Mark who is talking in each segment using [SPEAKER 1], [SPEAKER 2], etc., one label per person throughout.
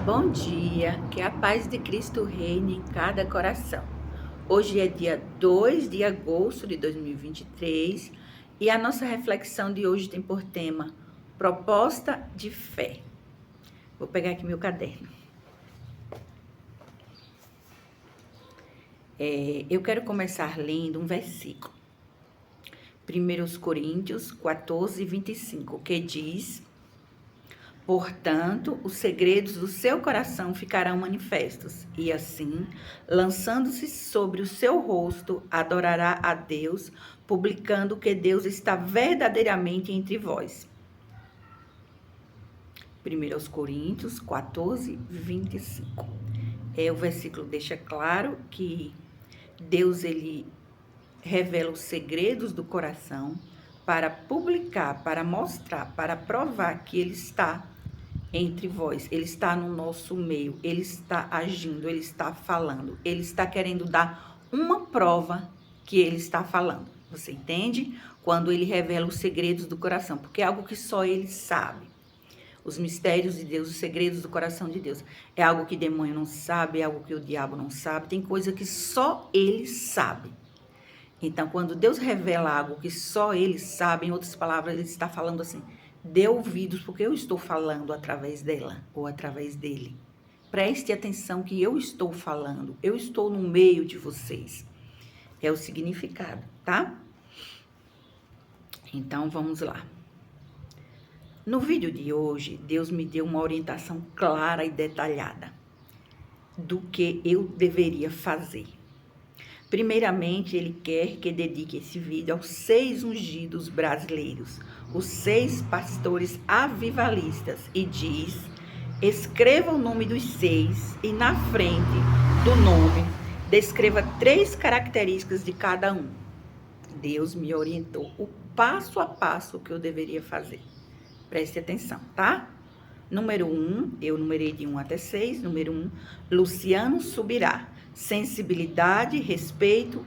[SPEAKER 1] Bom dia, que a paz de Cristo reine em cada coração. Hoje é dia 2 de agosto de 2023 e a nossa reflexão de hoje tem por tema Proposta de Fé. Vou pegar aqui meu caderno. Eu quero começar lendo um versículo. 1 Coríntios 14, 25, que diz: portanto, os segredos do seu coração ficarão manifestos, e assim, lançando-se sobre o seu rosto, adorará a Deus, publicando que Deus está verdadeiramente entre vós. 1 Coríntios 14, 25. O versículo deixa claro que Deus, ele revela os segredos do coração para publicar, para mostrar, para provar que ele está entre vós, ele está no nosso meio, ele está agindo, ele está falando, ele está querendo dar uma prova que ele está falando. Você entende? Quando ele revela os segredos do coração, porque é algo que só ele sabe. Os mistérios de Deus, os segredos do coração de Deus. É algo que demônio não sabe, é algo que o diabo não sabe, tem coisa que só ele sabe. Então, quando Deus revela algo que só ele sabe, em outras palavras, ele está falando assim: dê ouvidos, porque eu estou falando através dela ou através dele. Preste atenção que eu estou falando, eu estou no meio de vocês. É o significado, tá? Então, vamos lá. No vídeo de hoje, Deus me deu uma orientação clara e detalhada do que eu deveria fazer. Primeiramente, ele quer que dedique esse vídeo aos 6 ungidos brasileiros, os 6 pastores avivalistas, e diz: escreva o nome dos 6 e na frente do nome descreva 3 características de cada um. Deus me orientou o passo a passo que eu deveria fazer. Preste atenção, tá? Número 1, eu numerei de 1 até 6. Número 1, Luciano Subirá. Sensibilidade, respeito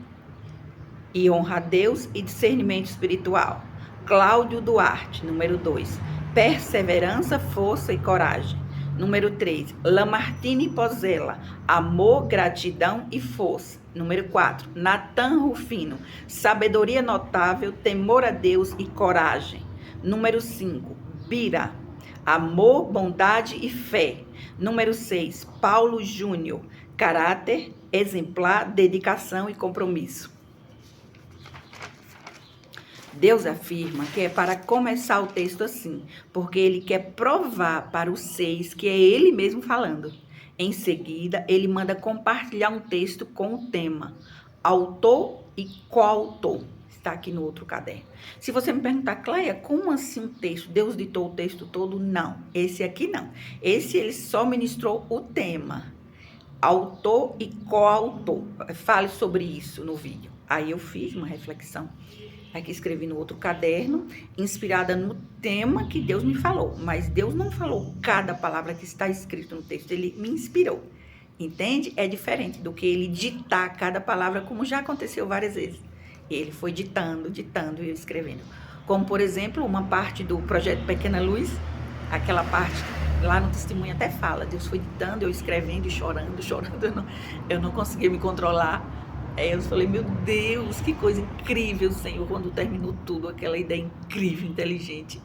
[SPEAKER 1] e honra a Deus e discernimento espiritual. Cláudio Duarte. Número 2, perseverança, força e coragem. Número 3, Lamartine Pozella. Amor, gratidão e força. Número 4, Natan Rufino. Sabedoria notável, temor a Deus e coragem. Número 5, Bira. Amor, bondade e fé. Número 6, Paulo Júnior. Caráter, exemplar, dedicação e compromisso. Deus afirma que é para começar o texto assim, porque ele quer provar para os 6 que é ele mesmo falando. Em seguida, ele manda compartilhar um texto com o tema autor e coautor. Está aqui no outro caderno. Se você me perguntar, Cleia, como assim um texto? Deus ditou o texto todo? Não, esse aqui não. Esse ele só ministrou o tema, autor e coautor. Fale sobre isso no vídeo. Aí eu fiz uma reflexão. Aqui escrevi no outro caderno, inspirada no tema que Deus me falou. Mas Deus não falou cada palavra que está escrito no texto, ele me inspirou. Entende? É diferente do que ele ditar cada palavra, como já aconteceu várias vezes. Ele foi ditando e escrevendo. Como, por exemplo, uma parte do projeto Pequena Luz, aquela parte lá no testemunho até fala, Deus foi ditando, eu escrevendo e chorando, eu não conseguia me controlar. Aí eu falei, meu Deus, que coisa incrível, Senhor, quando terminou tudo, aquela ideia incrível, inteligente.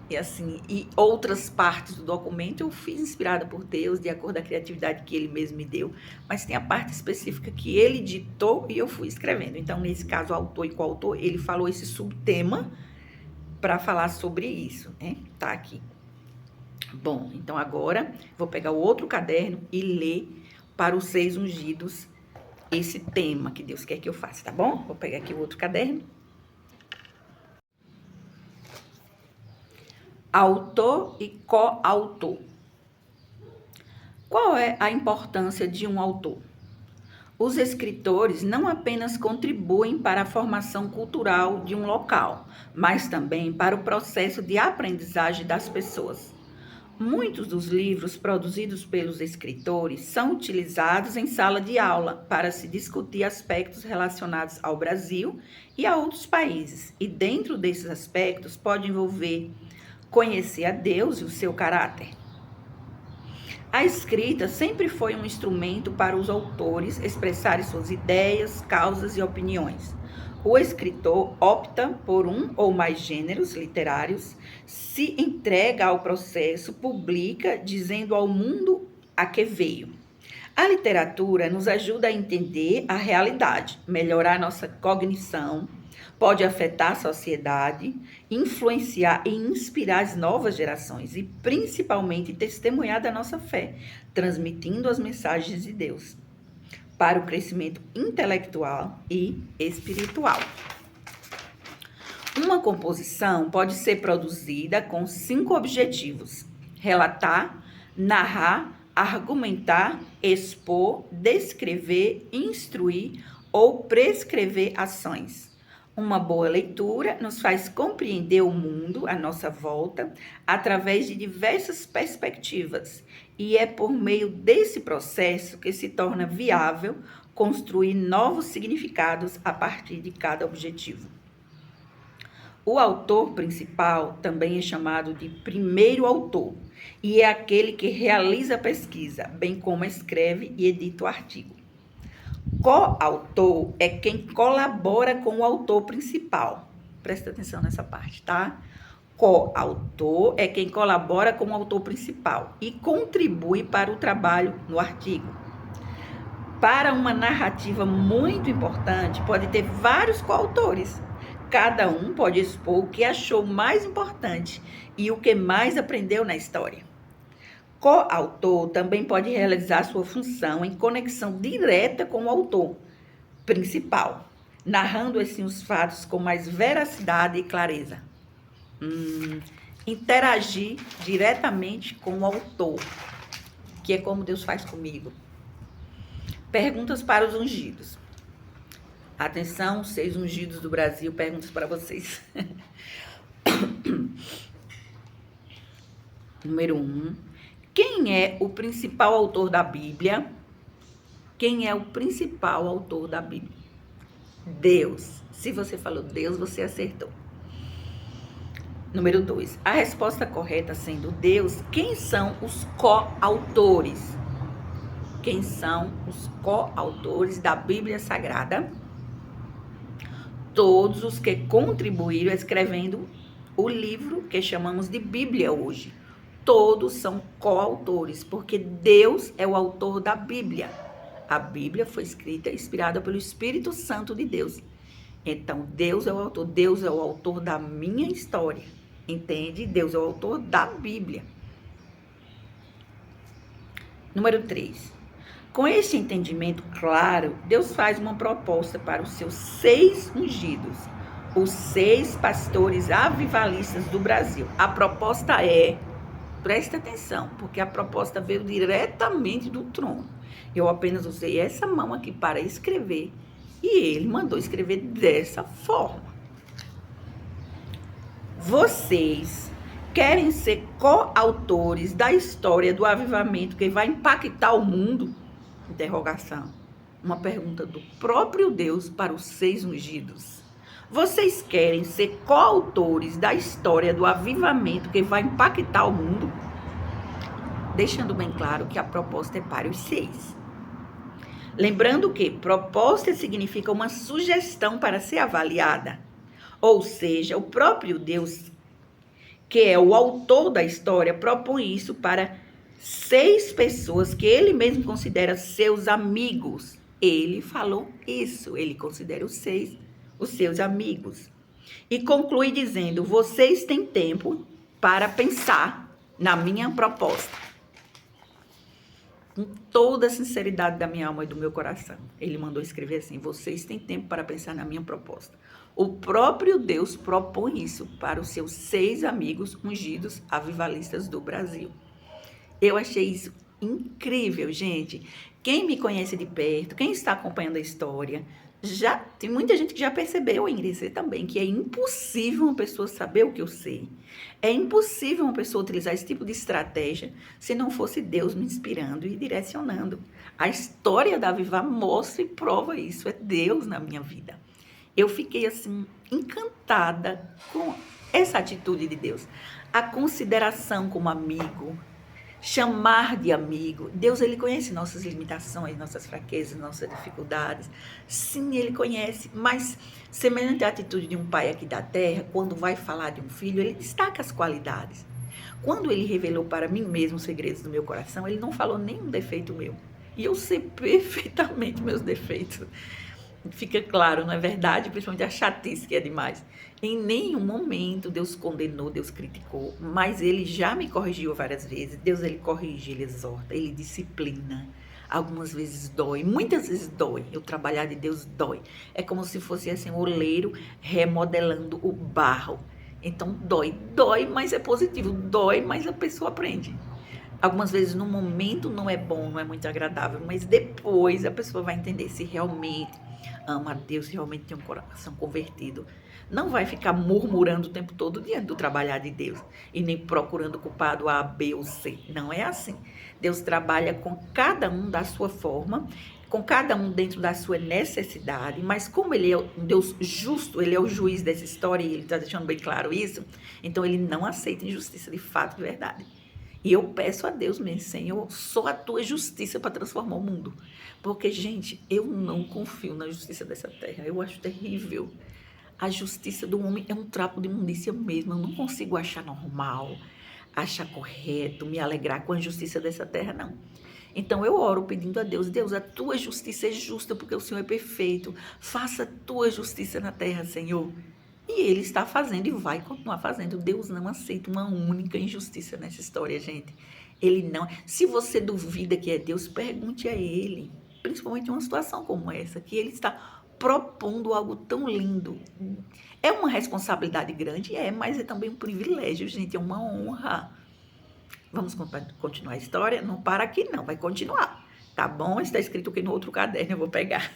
[SPEAKER 1] E assim, e outras partes do documento eu fiz inspirada por Deus, de acordo com a criatividade que Ele mesmo me deu, mas tem a parte específica que Ele ditou e eu fui escrevendo. Então, nesse caso, o autor e coautor, ele falou esse subtema para falar sobre isso, né? Tá aqui. Bom, então agora vou pegar o outro caderno e ler para os 6 ungidos esse tema que Deus quer que eu faça, tá bom? Vou pegar aqui o outro caderno. Autor e coautor. Qual é a importância de um autor? Os escritores não apenas contribuem para a formação cultural de um local, mas também para o processo de aprendizagem das pessoas. Muitos dos livros produzidos pelos escritores são utilizados em sala de aula para se discutir aspectos relacionados ao Brasil e a outros países. E dentro desses aspectos pode envolver conhecer a Deus e o seu caráter. A escrita sempre foi um instrumento para os autores expressarem suas ideias, causas e opiniões. O escritor opta por um ou mais gêneros literários, se entrega ao processo, publica, dizendo ao mundo a que veio. A literatura nos ajuda a entender a realidade, melhorar nossa cognição, pode afetar a sociedade, influenciar e inspirar as novas gerações e, principalmente, testemunhar da nossa fé, transmitindo as mensagens de Deus para o crescimento intelectual e espiritual. Uma composição pode ser produzida com 5 objetivos: relatar, narrar, argumentar, expor, descrever, instruir ou prescrever ações. Uma boa leitura nos faz compreender o mundo à nossa volta através de diversas perspectivas, e é por meio desse processo que se torna viável construir novos significados a partir de cada objetivo. O autor principal também é chamado de primeiro autor, e é aquele que realiza a pesquisa, bem como escreve e edita o artigo. Coautor é quem colabora com o autor principal. Presta atenção nessa parte, tá? Coautor é quem colabora com o autor principal e contribui para o trabalho no artigo. Para uma narrativa muito importante, pode ter vários coautores. Cada um pode expor o que achou mais importante e o que mais aprendeu na história. Coautor também pode realizar sua função em conexão direta com o autor principal, narrando assim os fatos com mais veracidade e clareza. Interagir diretamente com o autor, que é como Deus faz comigo. Perguntas para os ungidos. Atenção, 6 ungidos do Brasil, perguntas para vocês. Número 1. Quem é o principal autor da Bíblia? Quem é o principal autor da Bíblia? Deus. Se você falou Deus, você acertou. Número 2. A resposta correta sendo Deus, quem são os coautores? Quem são os coautores da Bíblia Sagrada? Todos os que contribuíram escrevendo o livro que chamamos de Bíblia hoje. Todos são coautores, porque Deus é o autor da Bíblia. A Bíblia foi escrita inspirada pelo Espírito Santo de Deus. Então, Deus é o autor da minha história, entende? Deus é o autor da Bíblia. Número 3. Com esse entendimento claro, Deus faz uma proposta para os seus 6 ungidos, os 6 pastores avivalistas do Brasil. A proposta é, presta atenção, porque a proposta veio diretamente do trono. Eu apenas usei essa mão aqui para escrever e ele mandou escrever dessa forma. Vocês querem ser coautores da história do avivamento que vai impactar o mundo? Interrogação. Uma pergunta do próprio Deus para os 6 ungidos. Vocês querem ser coautores da história do avivamento que vai impactar o mundo? Deixando bem claro que a proposta é para os 6. Lembrando que proposta significa uma sugestão para ser avaliada. Ou seja, o próprio Deus, que é o autor da história, propõe isso para 6 pessoas que ele mesmo considera seus amigos. Ele falou isso, ele considera os seus amigos. E conclui dizendo: vocês têm tempo para pensar na minha proposta. Com toda a sinceridade da minha alma e do meu coração, ele mandou escrever assim: vocês têm tempo para pensar na minha proposta. O próprio Deus propõe isso para os seus 6 amigos ungidos avivalistas do Brasil. Eu achei isso incrível, gente. Quem me conhece de perto, quem está acompanhando a história, já tem muita gente que já percebeu, Ingrid, você também, que é impossível uma pessoa saber o que eu sei. É impossível uma pessoa utilizar esse tipo de estratégia se não fosse Deus me inspirando e direcionando. A história da Avivar mostra e prova isso, é Deus na minha vida. Eu fiquei assim, encantada com essa atitude de Deus. A consideração como amigo, chamar de amigo. Deus, ele conhece nossas limitações, nossas fraquezas, nossas dificuldades. Sim, ele conhece, mas semelhante à atitude de um pai aqui da terra, quando vai falar de um filho, ele destaca as qualidades. Quando ele revelou para mim mesmo os segredos do meu coração, ele não falou nenhum defeito meu. E eu sei perfeitamente meus defeitos. Fica claro, não é verdade? Principalmente a chatice, que é demais. Em nenhum momento Deus condenou, Deus criticou, mas ele já me corrigiu várias vezes. Deus, ele corrige, ele exorta, ele disciplina. Algumas vezes dói, muitas vezes dói. O trabalhar de Deus dói. É como se fosse assim, um oleiro remodelando o barro. Então dói, mas é positivo. Dói, mas a pessoa aprende. Algumas vezes no momento não é bom, não é muito agradável, mas depois a pessoa vai entender se realmente ama a Deus, se realmente tem um coração convertido. Não vai ficar murmurando o tempo todo diante do trabalhar de Deus e nem procurando culpado A, B ou C. Não é assim. Deus trabalha com cada um da sua forma, com cada um dentro da sua necessidade, mas como ele é um Deus justo, ele é o juiz dessa história e ele está deixando bem claro isso, então ele não aceita injustiça de fato e verdade. E eu peço a Deus mesmo, Senhor, só a tua justiça para transformar o mundo. Porque, gente, eu não confio na justiça dessa terra. Eu acho terrível. A justiça do homem é um trapo de imundícia mesmo. Eu não consigo achar normal, achar correto, me alegrar com a justiça dessa terra, não. Então eu oro pedindo a Deus: Deus, a tua justiça é justa porque o Senhor é perfeito. Faça a tua justiça na terra, Senhor. E ele está fazendo e vai continuar fazendo. Deus não aceita uma única injustiça nessa história, gente. Ele não. Se você duvida que é Deus, pergunte a ele. Principalmente em uma situação como essa, que ele está propondo algo tão lindo. É uma responsabilidade grande? É, mas é também um privilégio, gente. É uma honra. Vamos continuar a história? Não para aqui, não. Vai continuar. Tá bom? Está escrito aqui no outro caderno. Eu vou pegar.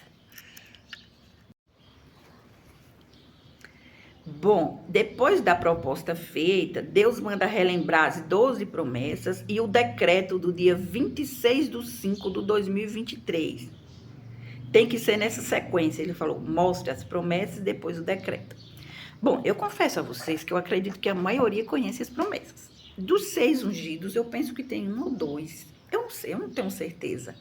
[SPEAKER 1] Bom, depois da proposta feita, Deus manda relembrar as 12 promessas e o decreto do dia 26/5/2023. Tem que ser nessa sequência. Ele falou: mostre as promessas e depois o decreto. Bom, eu confesso a vocês que eu acredito que a maioria conhece as promessas. Dos 6 ungidos, eu penso que tem 1 ou 2. Eu não sei, eu não tenho certeza.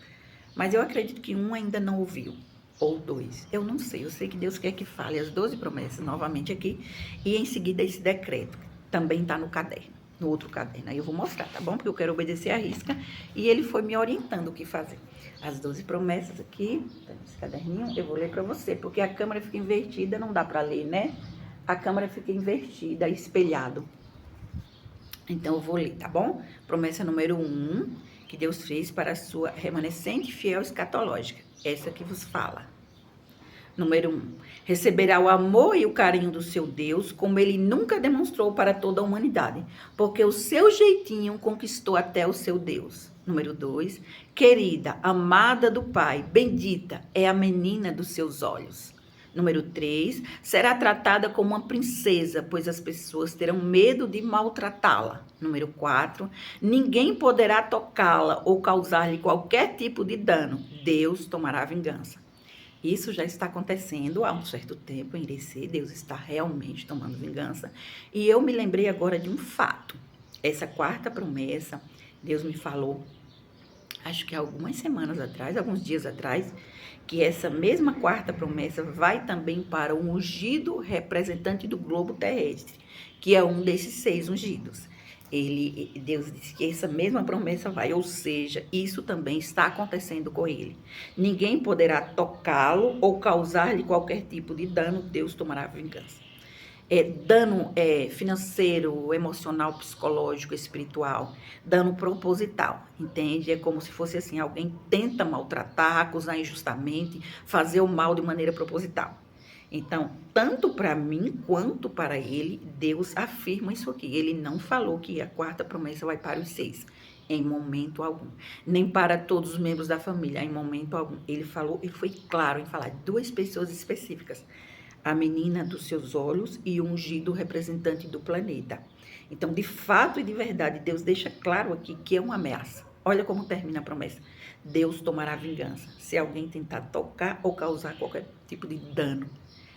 [SPEAKER 1] Mas eu acredito que 1 ainda não ouviu. Ou 2, eu não sei. Eu sei que Deus quer que fale as 12 promessas novamente aqui. E em seguida esse decreto, que também está no caderno. no outro caderno. Aí eu vou mostrar, tá bom? Porque eu quero obedecer à risca. E ele foi me orientando o que fazer. As 12 promessas aqui, tá nesse caderninho, eu vou ler pra você. Porque a câmera fica invertida, não dá pra ler, né? A câmera fica invertida, espelhado. Então, eu vou ler, tá bom? Promessa número 1, que Deus fez para a sua remanescente fiel escatológica. Essa que vos fala. Número 1. Receberá o amor e o carinho do seu Deus, como ele nunca demonstrou para toda a humanidade, porque o seu jeitinho conquistou até o seu Deus. Número 2. Querida, amada do Pai, bendita é a menina dos seus olhos. Número 3. Será tratada como uma princesa, pois as pessoas terão medo de maltratá-la. Número 4. Ninguém poderá tocá-la ou causar-lhe qualquer tipo de dano. Deus tomará vingança. Isso já está acontecendo há um certo tempo em Irecê. Deus está realmente tomando vingança. E eu me lembrei agora de um fato. Essa quarta promessa, Deus me falou, acho que há algumas semanas atrás, alguns dias atrás, que essa mesma quarta promessa vai também para o ungido representante do globo terrestre, que é um desses 6 ungidos. Deus disse que essa mesma promessa vai, ou seja, isso também está acontecendo com ele. Ninguém poderá tocá-lo ou causar-lhe qualquer tipo de dano, Deus tomará vingança. Dano financeiro, emocional, psicológico, espiritual, dano proposital, entende? É como se fosse assim, alguém tenta maltratar, acusar injustamente, fazer o mal de maneira proposital. Então, tanto para mim quanto para ele, Deus afirma isso aqui. Ele não falou que a quarta promessa vai para os 6, em momento algum. Nem para todos os membros da família, em momento algum. Ele falou, ele foi claro em falar de 2 pessoas específicas. A menina dos seus olhos e o ungido representante do planeta. Então, de fato e de verdade, Deus deixa claro aqui que é uma ameaça. Olha como termina a promessa. Deus tomará vingança se alguém tentar tocar ou causar qualquer tipo de dano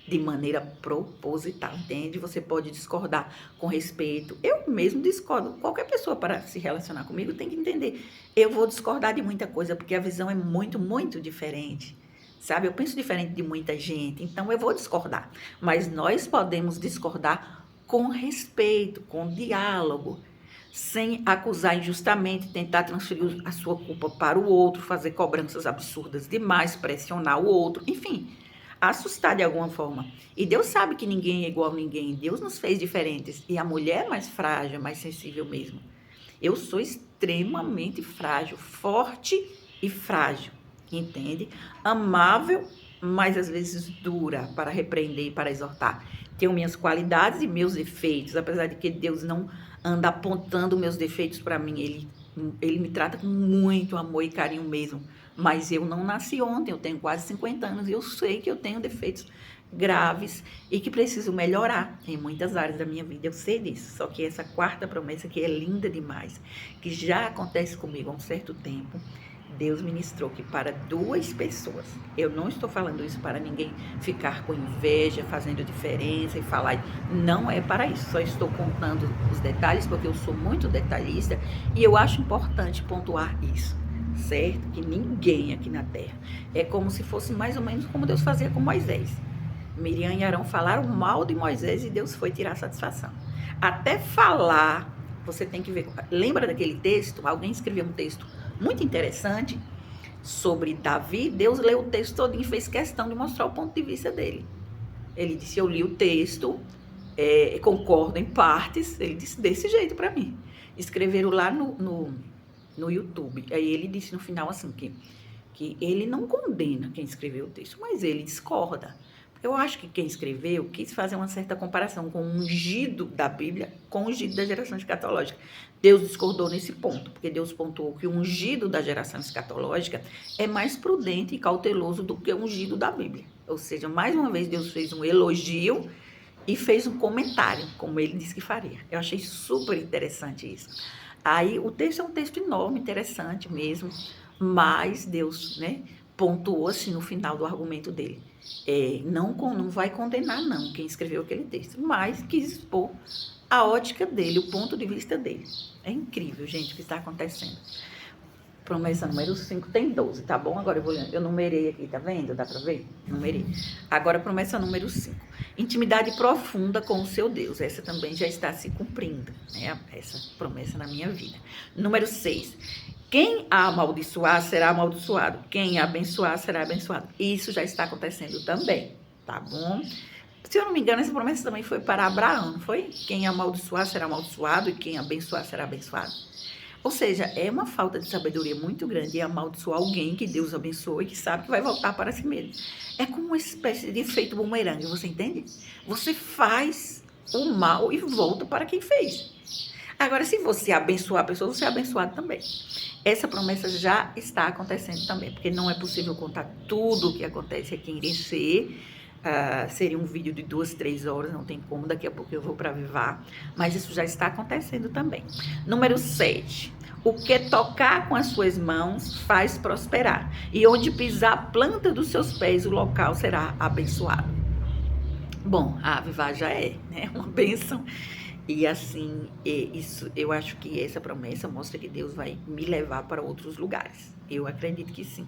[SPEAKER 1] de maneira proposital, entende? Você pode discordar com respeito. Eu mesmo discordo. Qualquer pessoa para se relacionar comigo tem que entender. Eu vou discordar de muita coisa, porque a visão é muito, muito diferente. Sabe? Eu penso diferente de muita gente, então eu vou discordar. Mas nós podemos discordar com respeito, com diálogo, sem acusar injustamente, tentar transferir a sua culpa para o outro, fazer cobranças absurdas demais, pressionar o outro, enfim, assustar de alguma forma. E Deus sabe que ninguém é igual a ninguém. Deus nos fez diferentes. E a mulher é mais frágil, mais sensível mesmo. Eu sou extremamente frágil, forte e frágil, entende? Amável, mas às vezes dura para repreender e para exortar. Tenho minhas qualidades e meus defeitos, apesar de que Deus não anda apontando meus defeitos para mim. Ele me trata com muito amor e carinho mesmo. Mas eu não nasci ontem, eu tenho quase 50 anos e eu sei que eu tenho defeitos graves e que preciso melhorar em muitas áreas da minha vida. Eu sei disso. Só que essa quarta promessa que é linda demais, que já acontece comigo há um certo tempo, Deus ministrou que para 2 pessoas, eu não estou falando isso para ninguém ficar com inveja, fazendo diferença e falar, não é para isso, só estou contando os detalhes porque eu sou muito detalhista e eu acho importante pontuar isso, certo? Que ninguém aqui na terra, é como se fosse mais ou menos como Deus fazia com Moisés. Miriam e Arão falaram mal de Moisés e Deus foi tirar satisfação. Até falar, você tem que ver, lembra daquele texto? Alguém escreveu um texto muito interessante sobre Davi. Deus leu o texto todo e fez questão de mostrar o ponto de vista dele. Ele disse, eu li o texto, concordo em partes. Ele disse desse jeito para mim. Escreveram lá no YouTube. Aí ele disse no final assim, que ele não condena quem escreveu o texto, mas ele discorda. Eu acho que quem escreveu quis fazer uma certa comparação com o ungido da Bíblia com o ungido da geração escatológica. Deus discordou nesse ponto, porque Deus pontuou que o ungido da geração escatológica é mais prudente e cauteloso do que o ungido da Bíblia. Ou seja, mais uma vez Deus fez um elogio e fez um comentário, como ele disse que faria. Eu achei super interessante isso. Aí o texto é um texto enorme, interessante mesmo, mas Deus, pontuou assim no final do argumento dele. Não vai condenar não quem escreveu aquele texto, mas quis expor a ótica dele, o ponto de vista dele. É incrível, gente, o que está acontecendo. Promessa número 5 tem 12, tá bom? Agora eu numerei aqui, tá vendo? Dá pra ver? Numerei. Agora, promessa número 5. Intimidade profunda com o seu Deus. Essa também já está se cumprindo, né? Essa promessa na minha vida. Número 6. Quem a amaldiçoar será amaldiçoado. Quem a abençoar será abençoado. Isso já está acontecendo também, tá bom? Se eu não me engano, essa promessa também foi para Abraão, não foi? Quem amaldiçoar será amaldiçoado e quem abençoar será abençoado. Ou seja, é uma falta de sabedoria muito grande amaldiçoar alguém que Deus abençoa e que sabe que vai voltar para si mesmo. É como uma espécie de efeito bumerangue, você entende? Você faz o mal e volta para quem fez. Agora, se você abençoar a pessoa, você é abençoado também. Essa promessa já está acontecendo também, porque não é possível contar tudo o que acontece aqui em Irecê. Seria um vídeo de 2, 3 horas, não tem como, daqui a pouco eu vou para Avivar, mas isso já está acontecendo também. Número 7, o que tocar com as suas mãos faz prosperar, e onde pisar a planta dos seus pés, o local será abençoado. Bom, a Avivar já é, né, uma bênção, e assim, isso, eu acho que essa promessa mostra que Deus vai me levar para outros lugares, eu acredito que sim.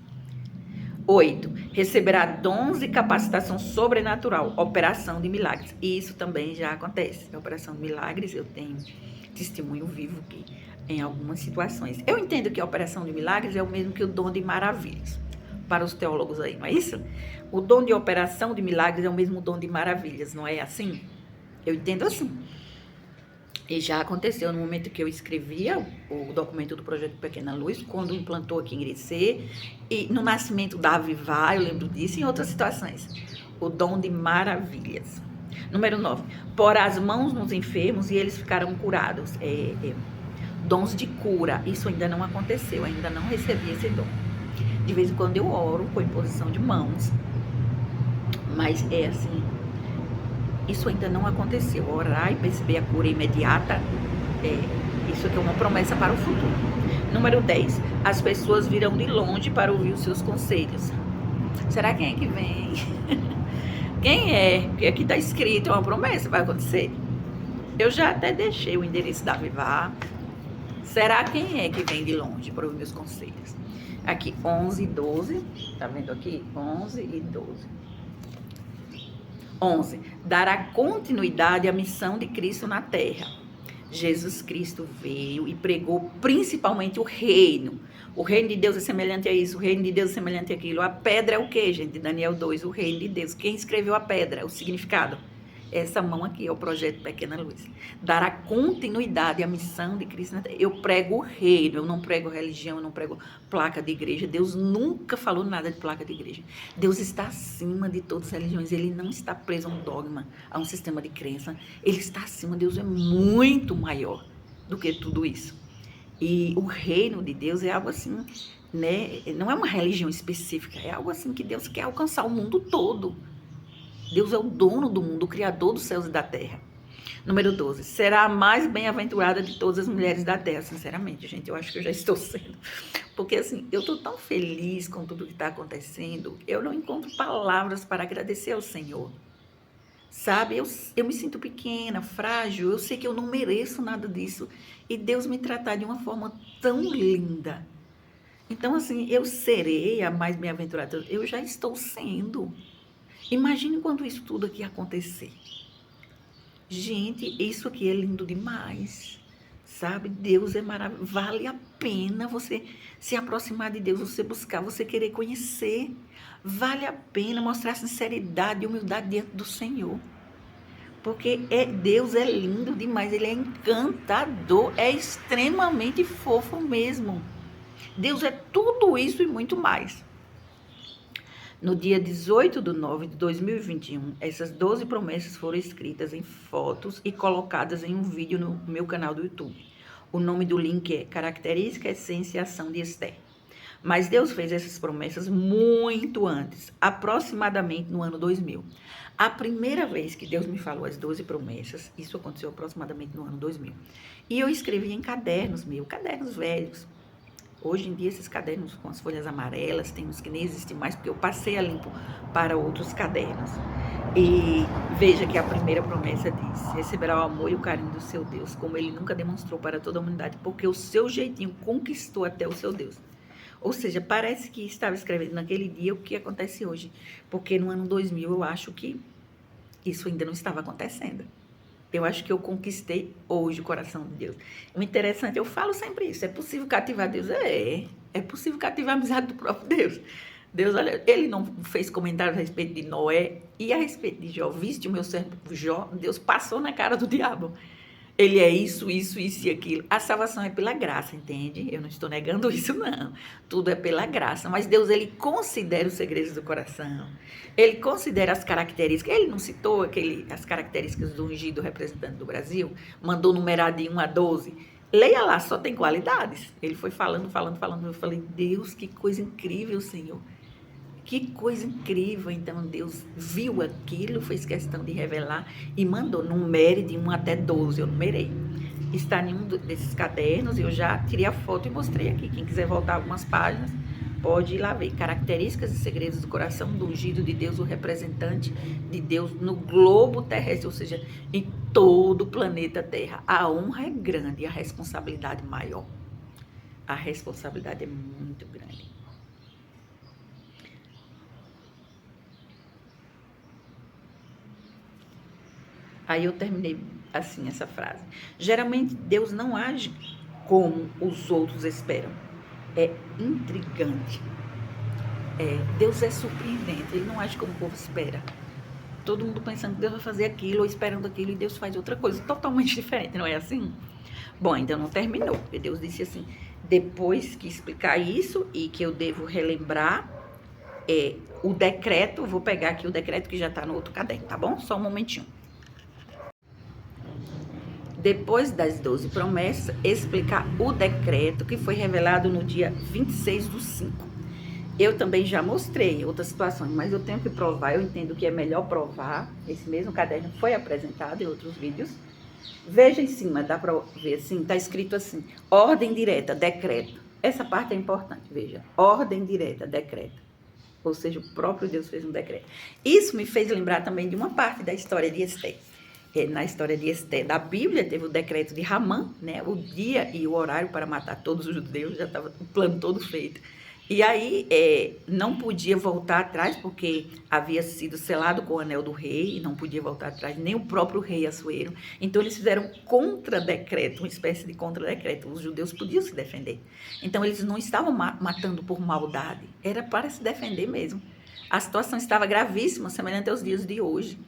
[SPEAKER 1] 8. Receberá dons e capacitação sobrenatural, operação de milagres. E isso também já acontece. A operação de milagres, eu tenho testemunho vivo que em algumas situações. Eu entendo que a operação de milagres é o mesmo que o dom de maravilhas. Para os teólogos aí, não é isso? O dom de operação de milagres é o mesmo dom de maravilhas, não é assim? Eu entendo assim. E já aconteceu no momento que eu escrevia o documento do Projeto Pequena Luz, quando implantou aqui em Irecê, e no nascimento da Avivar, eu lembro disso, e em outras situações. O dom de maravilhas. Número 9. Pôr as mãos nos enfermos e eles ficarão curados. Dons de cura. Isso ainda não aconteceu, ainda não recebi esse dom. De vez em quando eu oro com imposição de mãos, mas é assim... Isso ainda não aconteceu. Orar e perceber a cura imediata, isso aqui é uma promessa para o futuro. Número 10. As pessoas virão de longe para ouvir os seus conselhos. Será quem é que vem? Quem é? Porque aqui está escrito, é uma promessa, vai acontecer. Eu já até deixei o endereço da Avivar. Será quem é que vem de longe para ouvir meus conselhos? Aqui, 11 e 12. Tá vendo aqui? 11 e 12. 11. Dará continuidade à missão de Cristo na terra. Jesus Cristo veio e pregou principalmente o reino. O reino de Deus é semelhante a isso, o reino de Deus é semelhante àquilo. A pedra é o quê, gente? Daniel 2, o reino de Deus. Quem escreveu a pedra? O significado. Essa mão aqui é o Projeto Pequena Luz. Dará continuidade à missão de Cristo na terra. Eu prego o reino, eu não prego religião, eu não prego placa de igreja. Deus nunca falou nada de placa de igreja. Deus está acima de todas as religiões. Ele não está preso a um dogma, a um sistema de crença. Ele está acima. Deus é muito maior do que tudo isso. E o reino de Deus é algo assim, né? Não é uma religião específica, é algo assim que Deus quer alcançar o mundo todo. Deus é o dono do mundo, o criador dos céus e da terra. Número 12. Será a mais bem-aventurada de todas as mulheres da terra. Sinceramente, gente, eu acho que eu já estou sendo. Porque, assim, eu estou tão feliz com tudo que está acontecendo, eu não encontro palavras para agradecer ao Senhor. Sabe, eu me sinto pequena, frágil, eu sei que eu não mereço nada disso. E Deus me tratar de uma forma tão linda. Então, assim, eu serei a mais bem-aventurada. Eu já estou sendo. Imagine quando isso tudo aqui acontecer. Gente, isso aqui é lindo demais, sabe? Deus é maravilhoso. Vale a pena você se aproximar de Deus, você buscar, você querer conhecer. Vale a pena mostrar sinceridade e humildade diante do Senhor. Porque Deus é lindo demais, Ele é encantador, é extremamente fofo mesmo. Deus é tudo isso e muito mais. No dia 18/9/2021, essas 12 promessas foram escritas em fotos e colocadas em um vídeo no meu canal do YouTube. O nome do link é Característica, Essência e Ação de Esther. Mas Deus fez essas promessas muito antes, aproximadamente no ano 2000. A primeira vez que Deus me falou as 12 promessas, isso aconteceu aproximadamente no ano 2000. E eu escrevi em cadernos cadernos velhos. Hoje em dia, esses cadernos com as folhas amarelas, tem uns que nem existem mais, porque eu passei a limpo para outros cadernos. E veja que a primeira promessa diz: receberá o amor e o carinho do seu Deus, como ele nunca demonstrou para toda a humanidade, porque o seu jeitinho conquistou até o seu Deus. Ou seja, parece que estava escrevendo naquele dia o que acontece hoje. Porque no ano 2000 eu acho que isso ainda não estava acontecendo. Eu acho que eu conquistei hoje o coração de Deus. O interessante, eu falo sempre isso, é possível cativar Deus? É possível cativar a amizade do próprio Deus. Deus, olha, ele não fez comentários a respeito de Noé e a respeito de Jó. Viste o meu servo Jó? Deus passou na cara do diabo. Ele é isso e aquilo. A salvação é pela graça, entende? Eu não estou negando isso, não. Tudo é pela graça. Mas Deus, ele considera os segredos do coração. Ele considera as características. Ele não citou as características do ungido representante do Brasil? Mandou numerar de 1 a 12. Leia lá, só tem qualidades. Ele foi falando. Eu falei, Deus, que coisa incrível, Senhor. Que coisa incrível. Então Deus viu aquilo, fez questão de revelar e mandou, numere de 1 até 12, eu numerei. Está em um desses cadernos, eu já tirei a foto e mostrei aqui. Quem quiser voltar algumas páginas, pode ir lá ver. Características e segredos do coração do ungido de Deus, o representante de Deus no globo terrestre, ou seja, em todo o planeta Terra. A honra é grande e a responsabilidade maior. A responsabilidade é muito grande. Aí eu terminei assim essa frase. Geralmente Deus não age como os outros esperam. É intrigante. Deus é surpreendente. Ele não age como o povo espera. Todo mundo pensando que Deus vai fazer aquilo ou esperando aquilo e Deus faz outra coisa totalmente diferente, não é assim? Bom, ainda não terminou, porque Deus disse assim, depois que explicar isso e que eu devo relembrar o decreto, vou pegar aqui o decreto que já está no outro caderno, tá bom? Só um momentinho. Depois das 12 promessas, explicar o decreto que foi revelado no dia 26/5. Eu também já mostrei outras situações, mas eu tenho que provar, eu entendo que é melhor provar. Esse mesmo caderno foi apresentado em outros vídeos. Veja em cima, dá para ver assim, está escrito assim, ordem direta, decreto. Essa parte é importante, veja, ordem direta, decreto. Ou seja, o próprio Deus fez um decreto. Isso me fez lembrar também de uma parte da história de Esther. Na história de Esther da Bíblia, teve o decreto de Ramã, né? O dia e o horário para matar todos os judeus, já estava o plano todo feito. E aí não podia voltar atrás, porque havia sido selado com o anel do rei, e não podia voltar atrás, nem o próprio rei Assuero. Então eles fizeram contra-decreto, uma espécie de contra-decreto. Os judeus podiam se defender. Então eles não estavam matando por maldade, era para se defender mesmo. A situação estava gravíssima, semelhante aos dias de hoje.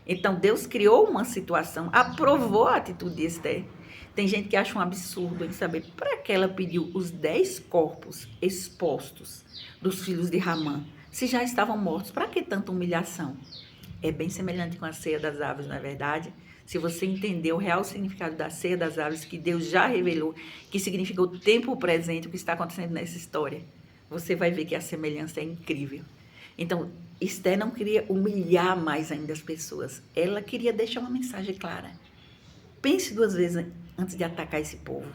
[SPEAKER 1] Então, Deus criou uma situação, aprovou a atitude de Esther. Tem gente que acha um absurdo em saber para que ela pediu os 10 corpos expostos dos filhos de Ramã, se já estavam mortos. Para que tanta humilhação? É bem semelhante com a ceia das aves, não é verdade? Se você entender o real significado da ceia das aves, que Deus já revelou, que significa o tempo presente, o que está acontecendo nessa história, você vai ver que a semelhança é incrível. Então, Esther não queria humilhar mais ainda as pessoas. Ela queria deixar uma mensagem clara. Pense 2 vezes antes de atacar esse povo.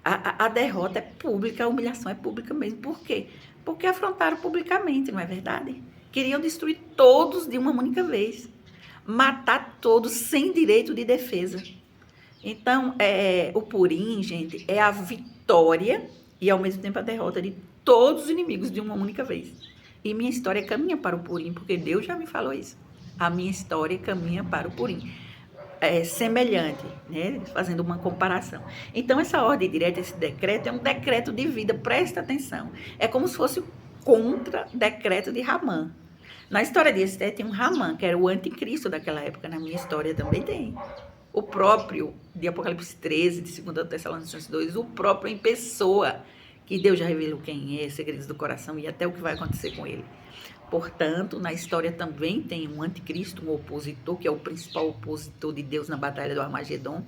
[SPEAKER 1] A derrota é pública, a humilhação é pública mesmo. Por quê? Porque afrontaram publicamente, não é verdade? Queriam destruir todos de uma única vez. Matar todos sem direito de defesa. Então, o Purim, gente, é a vitória e ao mesmo tempo a derrota de todos os inimigos de uma única vez. E minha história caminha para o Purim, porque Deus já me falou isso. A minha história caminha para o Purim. É semelhante, né? Fazendo uma comparação. Então, essa ordem direta, esse decreto, é um decreto de vida, presta atenção. É como se fosse o contra-decreto de Ramã. Na história de Esther tem um Ramã, que era o anticristo daquela época. Na minha história também tem. O próprio, de Apocalipse 13, de 2 Tessalonicenses 2, o próprio em pessoa, que Deus já revelou quem é, segredos do coração e até o que vai acontecer com ele. Portanto, na história também tem um anticristo, um opositor, que é o principal opositor de Deus na batalha do Armagedon.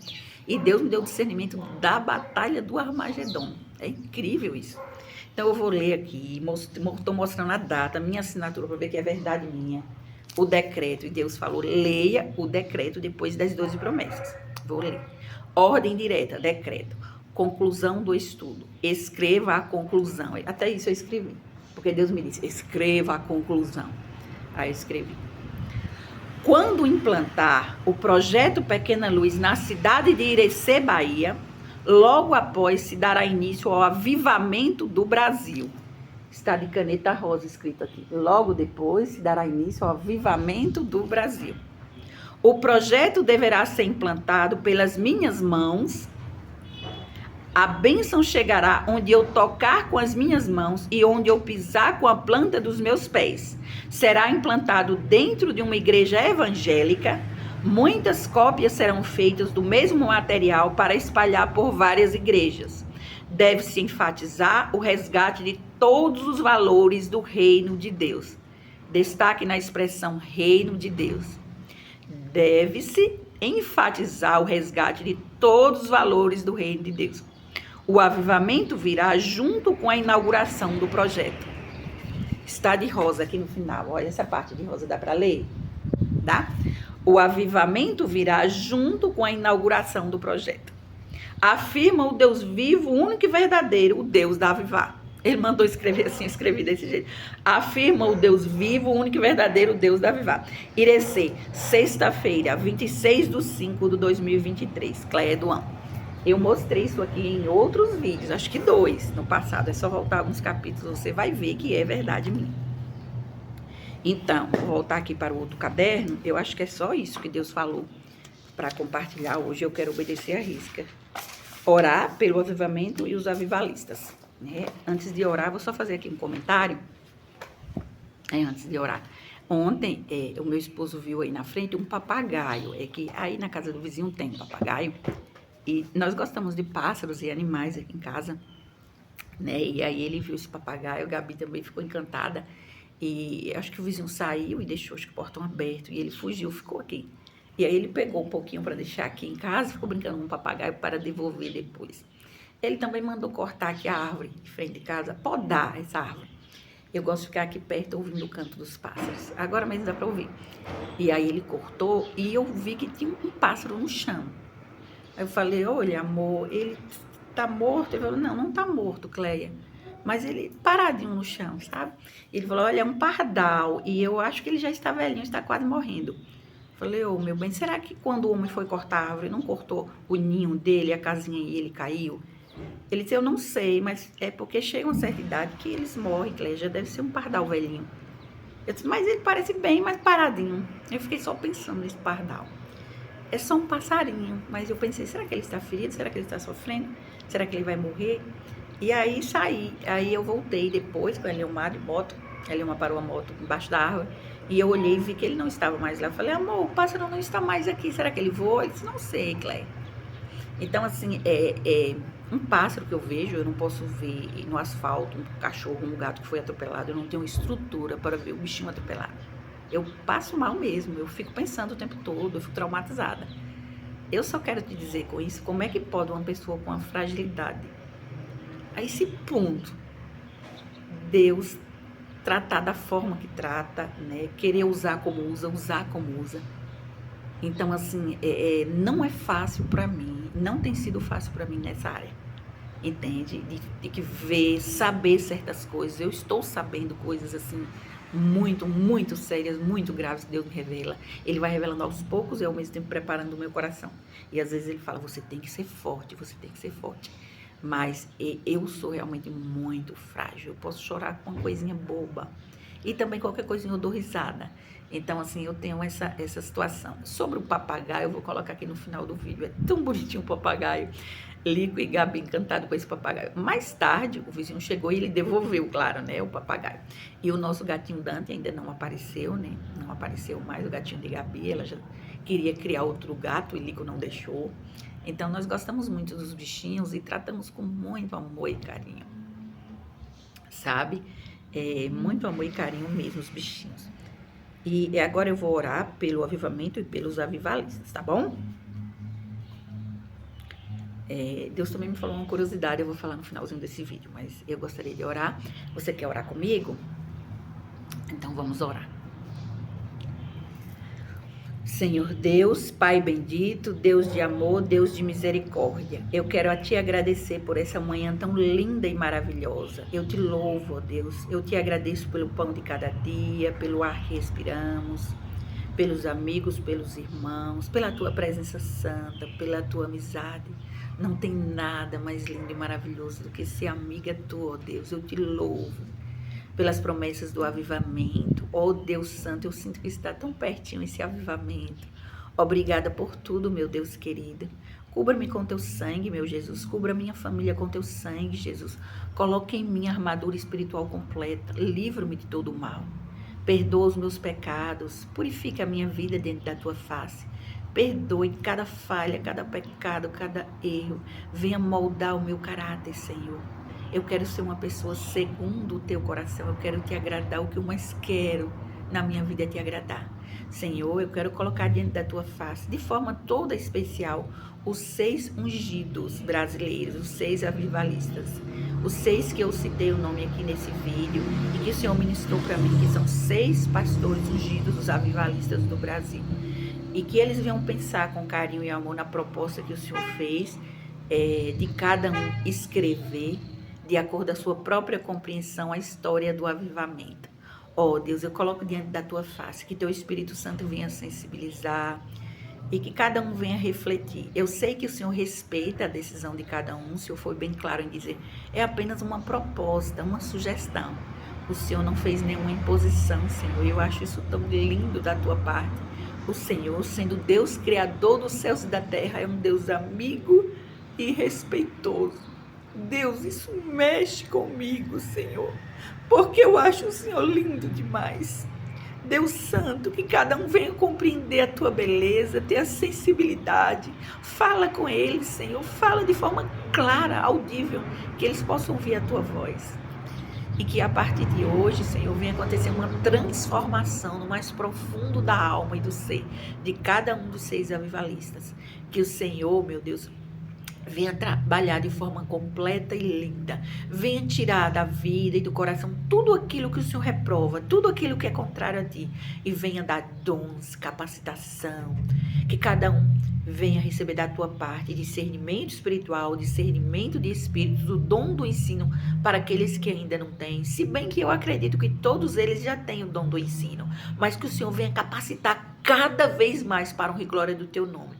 [SPEAKER 1] E Deus me deu discernimento da batalha do Armagedon. É incrível isso. Então, eu vou ler aqui, estou mostrando a data, minha assinatura, para ver que é verdade minha. O decreto, e Deus falou, leia o decreto depois das 12 promessas. Vou ler. Ordem direta, decreto. Conclusão do estudo. Escreva a conclusão. Até isso eu escrevi. Porque Deus me disse, escreva a conclusão. Aí eu escrevi. Quando implantar o projeto Pequena Luz na cidade de Irecê, Bahia, Logo após se dará início ao avivamento do Brasil. Está de caneta rosa escrito aqui. Logo depois se dará início ao avivamento do Brasil. O projeto deverá ser implantado pelas minhas mãos. A bênção chegará onde eu tocar com as minhas mãos e onde eu pisar com a planta dos meus pés. Será implantado dentro de uma igreja evangélica. Muitas cópias serão feitas do mesmo material para espalhar por várias igrejas. Deve-se enfatizar o resgate de todos os valores do reino de Deus. Destaque na expressão reino de Deus. Deve-se enfatizar o resgate de todos os valores do reino de Deus. O avivamento virá junto com a inauguração do projeto. Está de rosa aqui no final. Olha essa parte de rosa, dá para ler? Dá? O avivamento virá junto com a inauguração do projeto. Afirma o Deus vivo, único e verdadeiro, o Deus da Avivar. Ele mandou escrever assim, escrevi desse jeito. Afirma o Deus vivo, único e verdadeiro, o Deus da Avivar. Irecê, sexta-feira, 26/5/2023. Cléia Duan. Eu mostrei isso aqui em outros vídeos, acho que 2 no passado. É só voltar alguns capítulos, você vai ver que é verdade minha. Então, vou voltar aqui para o outro caderno. Eu acho que é só isso que Deus falou para compartilhar hoje. Eu quero obedecer à risca. Orar pelo avivamento e os avivalistas. Né? Antes de orar, vou só fazer aqui um comentário. Antes de orar. Ontem, o meu esposo viu aí na frente um papagaio. É que aí na casa do vizinho tem um papagaio. E nós gostamos de pássaros e animais aqui em casa. Né? E aí ele viu esse papagaio. A Gabi também ficou encantada. E acho que o vizinho saiu e deixou acho que o portão aberto. E ele fugiu, ficou aqui. E aí ele pegou um pouquinho para deixar aqui em casa. Ficou brincando com o papagaio para devolver depois. Ele também mandou cortar aqui a árvore de frente de casa. Podar essa árvore. Eu gosto de ficar aqui perto ouvindo o canto dos pássaros. Agora mesmo dá para ouvir. E aí ele cortou e eu vi que tinha um pássaro no chão. Aí eu falei, olha amor, ele tá morto? Ele falou, não tá morto, Cleia. Mas ele paradinho no chão, sabe? Ele falou, olha, é um pardal. E eu acho que ele já está velhinho, está quase morrendo. Falei, ô, meu bem, será que quando o homem foi cortar a árvore, não cortou o ninho dele, a casinha e ele caiu? Ele disse, eu não sei, mas é porque chega uma certa idade que eles morrem, Cleia, já deve ser um pardal velhinho. Eu disse, mas ele parece bem mais paradinho. Eu fiquei só pensando nesse pardal. É só um passarinho, mas eu pensei, será que ele está ferido? Será que ele está sofrendo? Será que ele vai morrer? E aí saí, aí eu voltei depois com a Eliomar de moto, a Eliomar parou a moto embaixo da árvore, e eu olhei e vi que ele não estava mais lá. Eu falei, amor, o pássaro não está mais aqui, será que ele voa? Ele disse, não sei, Cleia. Então, assim, um pássaro que eu vejo, eu não posso ver no asfalto, um cachorro, um gato que foi atropelado, eu não tenho estrutura para ver o bichinho atropelado. Eu passo mal mesmo, eu fico pensando o tempo todo, eu fico traumatizada. Eu só quero te dizer com isso, como é que pode uma pessoa com uma fragilidade, a esse ponto, Deus tratar da forma que trata, né? Querer usar como usa, usar como usa. Então, assim, não é fácil para mim, não tem sido fácil para mim nessa área, entende? De que ver, saber certas coisas. Eu estou sabendo coisas, assim, muito, muito sérias, muito graves que Deus me revela. Ele vai revelando aos poucos e ao mesmo tempo preparando o meu coração. E às vezes ele fala, você tem que ser forte, você tem que ser forte. Mas eu sou realmente muito frágil. Eu posso chorar com uma coisinha boba. E também qualquer coisinha eu dou risada. Então, assim, eu tenho essa situação. Sobre o papagaio, eu vou colocar aqui no final do vídeo. É tão bonitinho o papagaio. Lico e Gabi encantado com esse papagaio. Mais tarde, o vizinho chegou e ele devolveu, claro, né, o papagaio. E o nosso gatinho Dante ainda não apareceu, né? Não apareceu mais o gatinho de Gabi. Ela já queria criar outro gato e Lico não deixou. Então, nós gostamos muito dos bichinhos e tratamos com muito amor e carinho, sabe? Muito amor e carinho mesmo os bichinhos. E agora eu vou orar pelo avivamento e pelos avivalistas, tá bom? Deus também me falou uma curiosidade, eu vou falar no finalzinho desse vídeo, mas eu gostaria de orar. Você quer orar comigo? Então, vamos orar. Senhor Deus, Pai bendito, Deus de amor, Deus de misericórdia, eu quero a Ti agradecer por essa manhã tão linda e maravilhosa. Eu Te louvo, ó Deus, eu Te agradeço pelo pão de cada dia, pelo ar que respiramos, pelos amigos, pelos irmãos, pela tua presença santa, pela tua amizade. Não tem nada mais lindo e maravilhoso do que ser amiga tua, ó Deus. Eu te louvo pelas promessas do avivamento. Ó Deus Santo, eu sinto que está tão pertinho esse avivamento. Obrigada por tudo, meu Deus querido. Cubra-me com teu sangue, meu Jesus. Cubra minha família com teu sangue, Jesus. Coloque em mim a armadura espiritual completa. Livra-me de todo o mal. Perdoa os meus pecados. Purifica a minha vida dentro da tua face. Perdoe cada falha, cada pecado, cada erro. Venha moldar o meu caráter, Senhor. Eu quero ser uma pessoa segundo o teu coração. Eu quero te agradar. O que eu mais quero na minha vida é te agradar. Senhor, eu quero colocar diante da tua face, de forma toda especial, os 6 ungidos brasileiros, os 6 avivalistas. Os 6 que eu citei o nome aqui nesse vídeo e que o Senhor ministrou para mim, que são 6 pastores ungidos, os avivalistas do Brasil. E que eles venham pensar com carinho e amor na proposta que o Senhor fez, de cada um escrever, de acordo com a sua própria compreensão, a história do avivamento. Ó Deus, eu coloco diante da tua face, que teu Espírito Santo venha sensibilizar e que cada um venha refletir. Eu sei que o Senhor respeita a decisão de cada um, o Senhor foi bem claro em dizer, é apenas uma proposta, uma sugestão. O Senhor não fez nenhuma imposição, Senhor, e eu acho isso tão lindo da tua parte. O Senhor, sendo Deus criador dos céus e da terra, é um Deus amigo e respeitoso. Deus, isso mexe comigo, Senhor, porque eu acho o Senhor lindo demais. Deus Santo, que cada um venha compreender a tua beleza, ter a sensibilidade. Fala com eles, Senhor, fala de forma clara, audível, que eles possam ouvir a tua voz. E que a partir de hoje, Senhor, venha acontecer uma transformação no mais profundo da alma e do ser de cada um dos 6 avivalistas. Que o Senhor, meu Deus, venha trabalhar de forma completa e linda. Venha tirar da vida e do coração tudo aquilo que o Senhor reprova, tudo aquilo que é contrário a ti. E venha dar dons, capacitação. Que cada um venha receber da tua parte discernimento espiritual, discernimento de espíritos, o dom do ensino para aqueles que ainda não têm. Se bem que eu acredito que todos eles já têm o dom do ensino. Mas que o Senhor venha capacitar cada vez mais para a honra e glória do teu nome.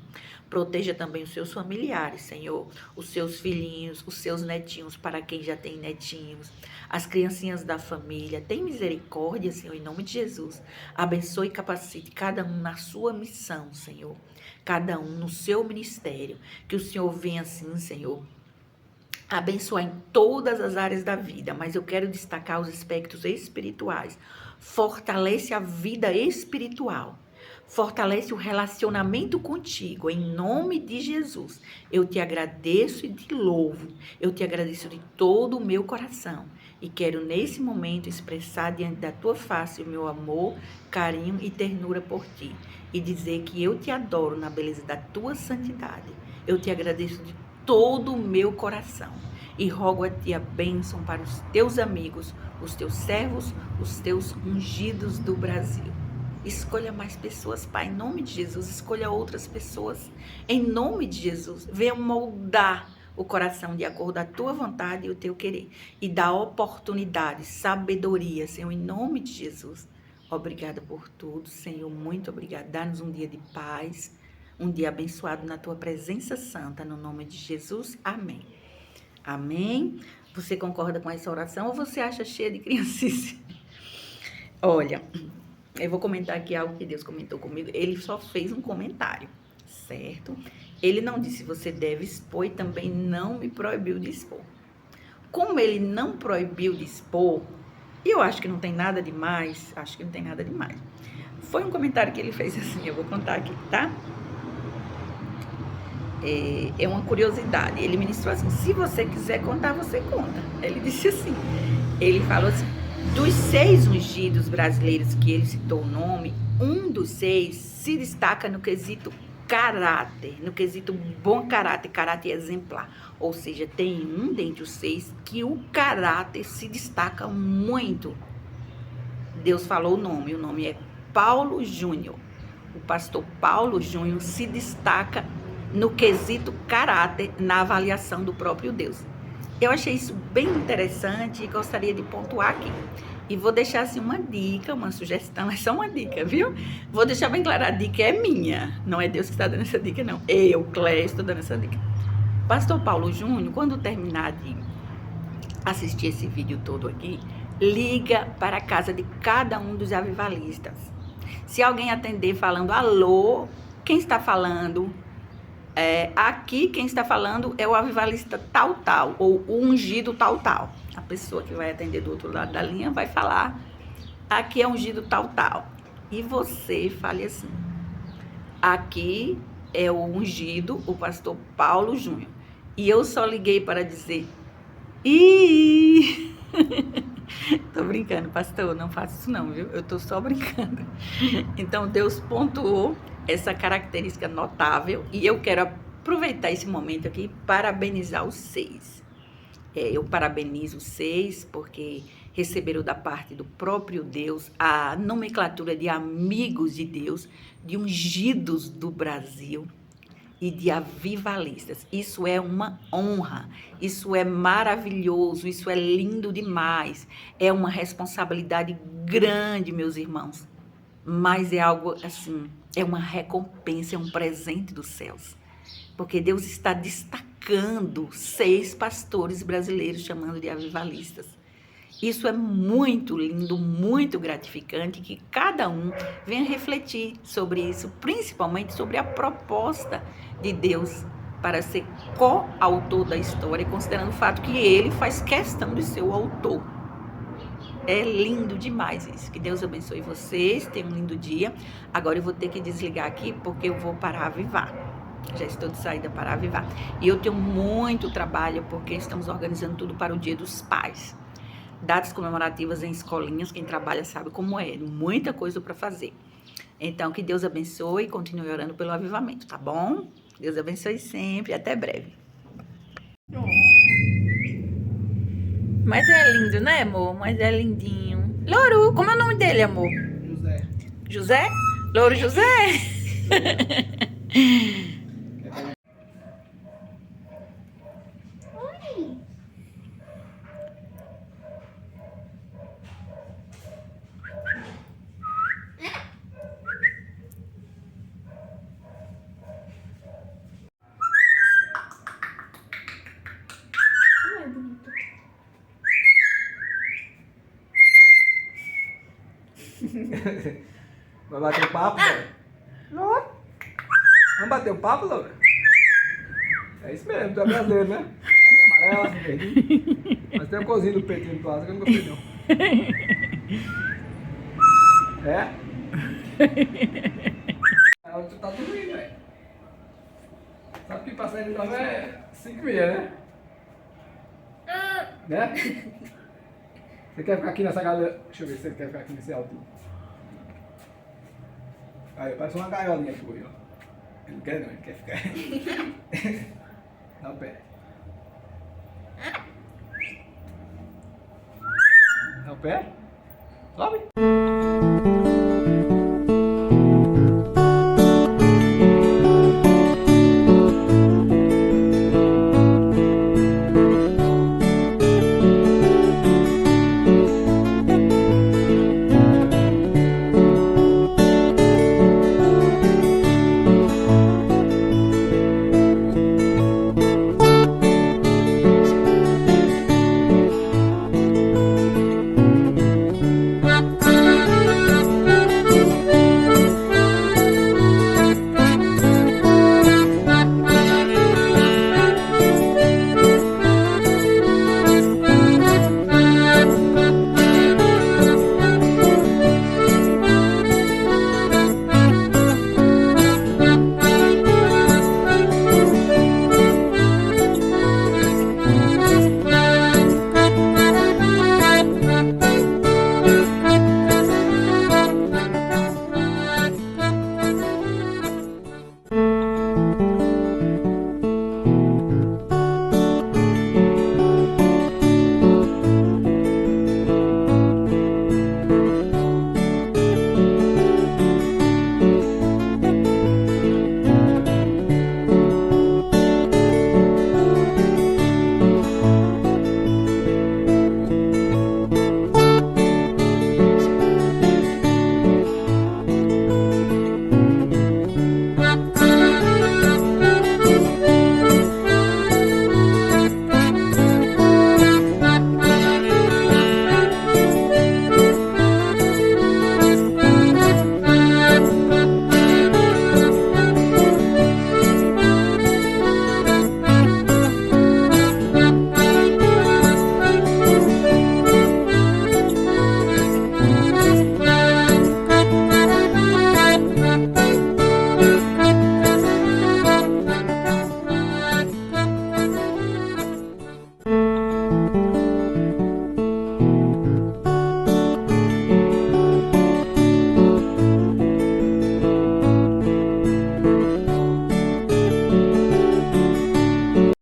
[SPEAKER 1] Proteja também os seus familiares, Senhor, os seus filhinhos, os seus netinhos, para quem já tem netinhos, as criancinhas da família. Tem misericórdia, Senhor, em nome de Jesus. Abençoe e capacite cada um na sua missão, Senhor, cada um no seu ministério. Que o Senhor venha assim, Senhor, abençoar em todas as áreas da vida, mas eu quero destacar os aspectos espirituais. Fortalece a vida espiritual. Fortalece o relacionamento contigo, em nome de Jesus. Eu te agradeço e te louvo. Eu te agradeço de todo o meu coração. E quero nesse momento expressar diante da tua face o meu amor, carinho e ternura por ti. E dizer que eu te adoro na beleza da tua santidade. Eu te agradeço de todo o meu coração. E rogo a ti a bênção para os teus amigos, os teus servos, os teus ungidos do Brasil. Escolha mais pessoas, Pai, em nome de Jesus. Escolha outras pessoas, em nome de Jesus. Venha moldar o coração de acordo com a tua vontade e o teu querer. E dá oportunidade, sabedoria, Senhor, em nome de Jesus. Obrigada por tudo, Senhor, muito obrigada. Dá-nos um dia de paz, um dia abençoado na tua presença santa, no nome de Jesus. Amém. Amém. Você concorda com essa oração ou você acha cheia de criancice? Olha, eu vou comentar aqui algo que Deus comentou comigo. Ele só fez um comentário, certo? Ele não disse você deve expor e também não me proibiu de expor. Como ele não proibiu de expor, eu acho que não tem nada demais. Acho que não tem nada demais. Foi um comentário que ele fez assim, eu vou contar aqui, tá? É uma curiosidade. Ele ministrou assim, se você quiser contar, você conta. Ele disse assim, ele falou assim, dos 6 ungidos brasileiros que ele citou o nome, um dos 6 se destaca no quesito caráter, no quesito bom caráter, caráter exemplar. Ou seja, tem um dentre os 6 que o caráter se destaca muito. Deus falou o nome é Paulo Júnior. O pastor Paulo Júnior se destaca no quesito caráter na avaliação do próprio Deus. Eu achei isso bem interessante e gostaria de pontuar aqui. E vou deixar assim uma dica, uma sugestão, é só uma dica, viu? Vou deixar bem claro, a dica é minha, não é Deus que está dando essa dica, não. Eu, Cléia, estou dando essa dica. Pastor Paulo Júnior, quando terminar de assistir esse vídeo todo aqui, liga para a casa de cada um dos avivalistas. Se alguém atender falando alô, quem está falando? Aqui quem está falando é o avivalista tal, ou o ungido tal. A pessoa que vai atender do outro lado da linha vai falar, aqui é ungido tal. E você fale assim, aqui é o ungido, o pastor Paulo Júnior. E eu só liguei para dizer, tô brincando, pastor, não faço isso não, viu? Eu tô só brincando. Então, Deus pontuou essa característica notável e eu quero aproveitar esse momento aqui e parabenizar os 6. Eu parabenizo os 6 porque receberam da parte do próprio Deus a nomenclatura de amigos de Deus, de ungidos do Brasil e de avivalistas. Isso é uma honra, isso é maravilhoso, isso é lindo demais. É uma responsabilidade grande, meus irmãos. Mas é algo assim, é uma recompensa, é um presente dos céus. Porque Deus está destacando 6 pastores brasileiros, chamando de avivalistas. Isso é muito lindo, muito gratificante, que cada um venha refletir sobre isso, principalmente sobre a proposta de Deus para ser coautor da história, considerando o fato que ele faz questão de ser o autor. É lindo demais isso. Que Deus abençoe vocês, tenham um lindo dia. Agora eu vou ter que desligar aqui porque eu vou para avivar. Já estou de saída para avivar. E eu tenho muito trabalho porque estamos organizando tudo para o Dia dos Pais. Datas comemorativas em escolinhas, quem trabalha sabe como é, muita coisa para fazer. Então, que Deus abençoe e continue orando pelo avivamento, tá bom? Deus abençoe sempre, até breve. Mas é lindo, né, amor? Mas é lindinho. Louro, como é o nome dele, amor?
[SPEAKER 2] José.
[SPEAKER 1] José? Louro José?
[SPEAKER 2] Vai bater o papo, velho? Louro. Vamos bater o papo, Louro? É isso mesmo, tu é brasileiro, né? A minha amarela, assim, verdinho. Mas tem um cozinho do peitinho do plástico que eu não gostei, não. É? Tu tá tudo aí, velho. Sabe que passar de nove é 5 meia, né? Né? Você quer ficar aqui nessa galera? Deixa eu ver se você quer ficar aqui nesse alto. Aí, parece uma gaiolinha tua aí, ó. Ele não quer não, ele quer ficar. Dá o pé. Dá o pé. Sobe.